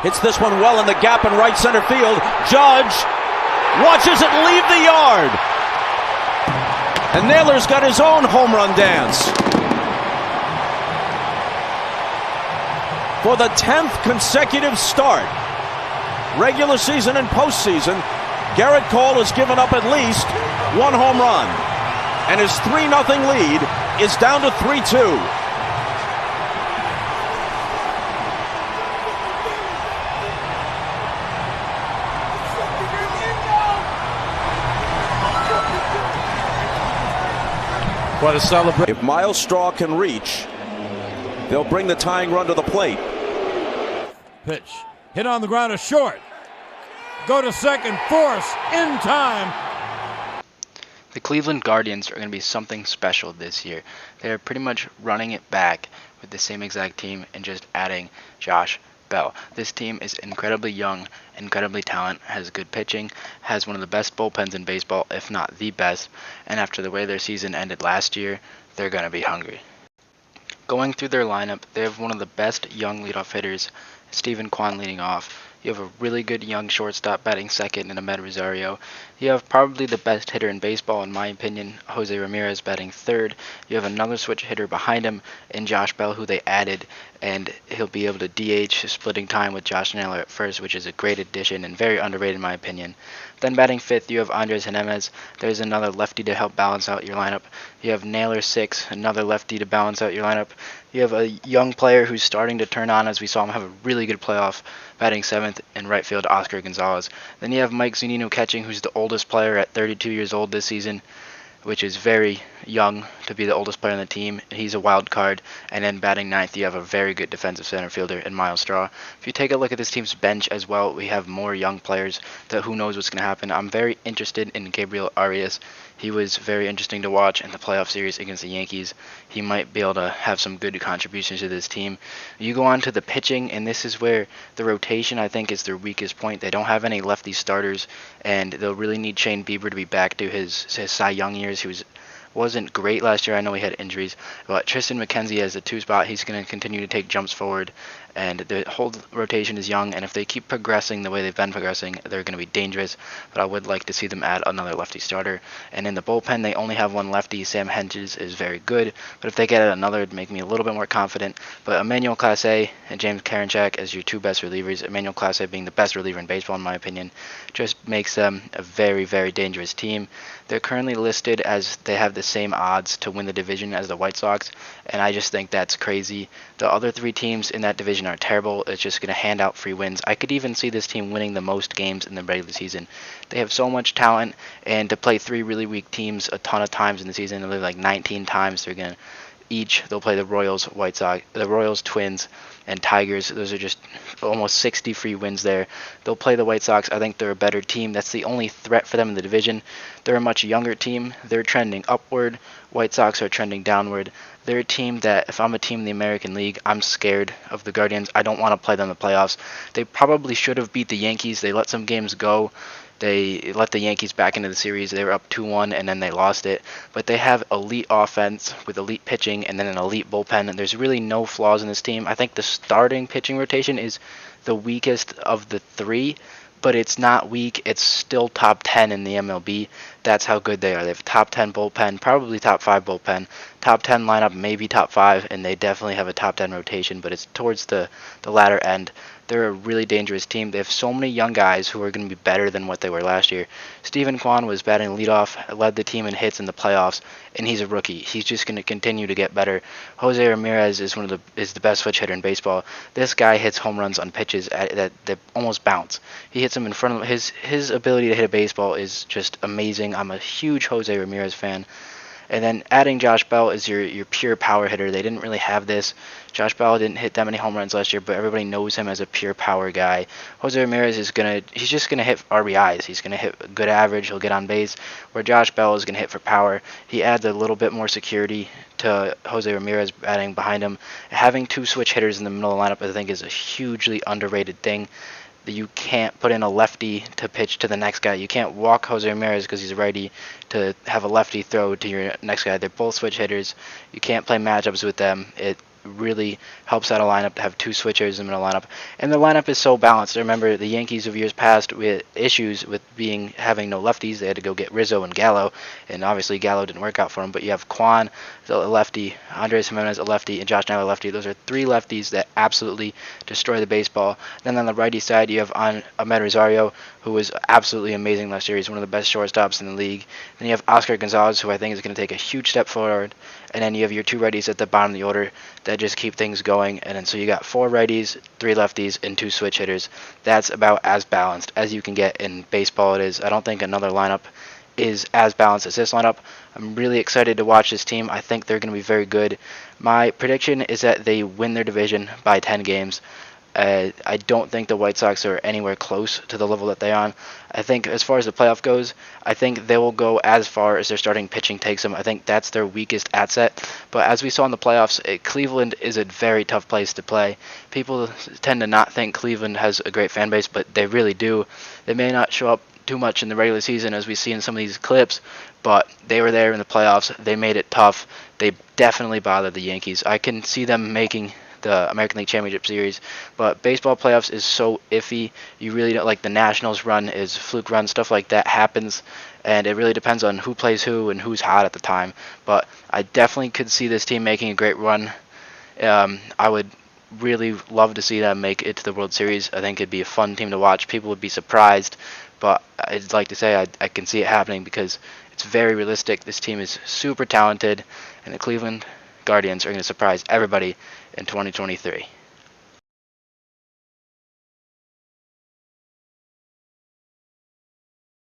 Hits this one well in the gap in right center field. Judge watches it leave the yard. And Naylor's got his own home run dance. For the 10th consecutive start, regular season and postseason, Gerrit Cole has given up at least one home run. And his 3-0 lead is down to 3-2. What a celebration. If Myles Straw can reach, they'll bring the tying run to the plate. Pitch. Hit on the ground is short. Go to second, force, in time. The Cleveland Guardians are going to be something special this year. They're pretty much running it back with the same exact team and just adding Josh Bell. This team is incredibly young, incredibly talented, has good pitching, has one of the best bullpens in baseball, if not the best, and after the way their season ended last year, they're going to be hungry. Going through their lineup, they have one of the best young leadoff hitters, Steven Kwan, leading off. You have a really good young shortstop batting second in Amed Rosario. You have probably the best hitter in baseball, in my opinion, Jose Ramirez, batting third. You have another switch hitter behind him in Josh Bell, who they added, and he'll be able to DH, splitting time with Josh Naylor at first, which is a great addition and very underrated in my opinion. Then batting fifth, you have Andres Giménez. There's another lefty to help balance out your lineup. You have Naylor sixth, another lefty to balance out your lineup. You have a young player who's starting to turn on, as we saw him have a really good playoff, batting seventh in right field, Oscar Gonzalez. Then you have Mike Zunino catching, who's the oldest player at 32 years old this season, which is very young to be the oldest player on the team. He's a wild card. And then batting ninth, you have a very good defensive center fielder in Myles Straw. If you take a look at this team's bench as well, we have more young players that who knows what's going to happen. I'm very interested in Gabriel Arias. He was very interesting to watch in the playoff series against the Yankees. He might be able to have some good contributions to this team. You go on to the pitching, and this is where the rotation, I think, is their weakest point. They don't have any lefty starters, and they'll really need Shane Bieber to be back to his Cy Young years. He wasn't great last year. I know he had injuries, but Tristan McKenzie as the two spot, he's going to continue to take jumps forward, and the whole rotation is young, and if they keep progressing the way they've been progressing, they're going to be dangerous. But I would like to see them add another lefty starter. And in the bullpen, they only have one lefty. Sam Hedges is very good, but if they get another, it'd make me a little bit more confident. But Emmanuel Clase and James Karinchak as your two best relievers, Emmanuel Clase being the best reliever in baseball in my opinion, just makes them a very, very dangerous team. They're currently listed as they have the same odds to win the division as the White Sox, and I just think that's crazy. The other three teams in that division are terrible. It's just going to hand out free wins. I could even see this team winning the most games in the regular season. They have so much talent, and to play three really weak teams a ton of times in the season, they're like 19 times they're going to they'll play the Royals, White Sox, the Royals, Twins, and Tigers. Those are just almost 60 free wins there. They'll play the White Sox. I think they're a better team. That's the only threat for them in the division. They're a much younger team. They're trending upward. White Sox are trending downward. They're a team that, if I'm a team in the American League, I'm scared of the Guardians. I don't want to play them in the playoffs. They probably should have beat the Yankees. They let some games go. They let the Yankees back into the series. They were up 2-1, and then they lost it. But they have elite offense with elite pitching and then an elite bullpen, and there's really no flaws in this team. I think the starting pitching rotation is the weakest of the three, but it's not weak. It's still top 10 in the MLB. That's how good they are. They have a top 10 bullpen, probably top 5 bullpen, top 10 lineup, maybe top 5, and they definitely have a top 10 rotation, but it's towards the latter end. They're a really dangerous team. They have so many young guys who are going to be better than what they were last year. Steven Kwan was batting leadoff, led the team in hits in the playoffs, and he's a rookie. He's just going to continue to get better. Jose Ramirez is the best switch hitter in baseball. This guy hits home runs on pitches that almost bounce. He hits them in front of his ability to hit a baseball is just amazing. I'm a huge Jose Ramirez fan. And then adding Josh Bell is your pure power hitter. They didn't really have this. Josh Bell didn't hit that many home runs last year, but everybody knows him as a pure power guy. Jose Ramirez he's just gonna hit RBIs. He's gonna hit a good average. He'll get on base. Where Josh Bell is gonna hit for power. He adds a little bit more security to Jose Ramirez batting behind him. Having two switch hitters in the middle of the lineup, I think, is a hugely underrated thing. You can't put in a lefty to pitch to the next guy. You can't walk Jose Ramirez because he's a righty to have a lefty throw to your next guy. They're both switch hitters. You can't play matchups with them. really helps out a lineup to have two switchers in a lineup, and the lineup is so balanced. I remember the Yankees of years past with issues with having no lefties. They had to go get Rizzo and Gallo, and obviously Gallo didn't work out for them. But you have Kwan, a lefty, Andres Jimenez, a lefty, and Josh Naylor, a lefty. Those are three lefties that absolutely destroy the baseball. Then on the righty side, you have Ahmed Rosario, who was absolutely amazing last year. He's one of the best shortstops in the league. Then you have Oscar Gonzalez, who I think is going to take a huge step forward. And then you have your two righties at the bottom of the order that just keep things going. And then so you got four righties, three lefties, and two switch hitters. That's about as balanced as you can get in baseball. It is. I don't think another lineup is as balanced as this lineup. I'm really excited to watch this team. I think they're going to be very good. My prediction is that they win their division by 10 games. I don't think the White Sox are anywhere close to the level that they're on. I think as far as the playoff goes, I think they will go as far as their starting pitching takes them. I think that's their weakest asset. But as we saw in the playoffs, Cleveland is a very tough place to play. People tend to not think Cleveland has a great fan base, but they really do. They may not show up too much in the regular season as we see in some of these clips, but they were there in the playoffs. They made it tough. They definitely bothered the Yankees. I can see them making the American League Championship Series, but baseball playoffs is so iffy. You really don't, like the Nationals run is fluke run, stuff like that happens, and it really depends on who plays who and who's hot at the time. But I definitely could see this team making a great run. I would really love to see them make it to the World Series. I think it'd be a fun team to watch. People would be surprised, but I'd like to say I can see it happening because it's very realistic. This team is super talented, and the Cleveland Guardians are going to surprise everybody in 2023.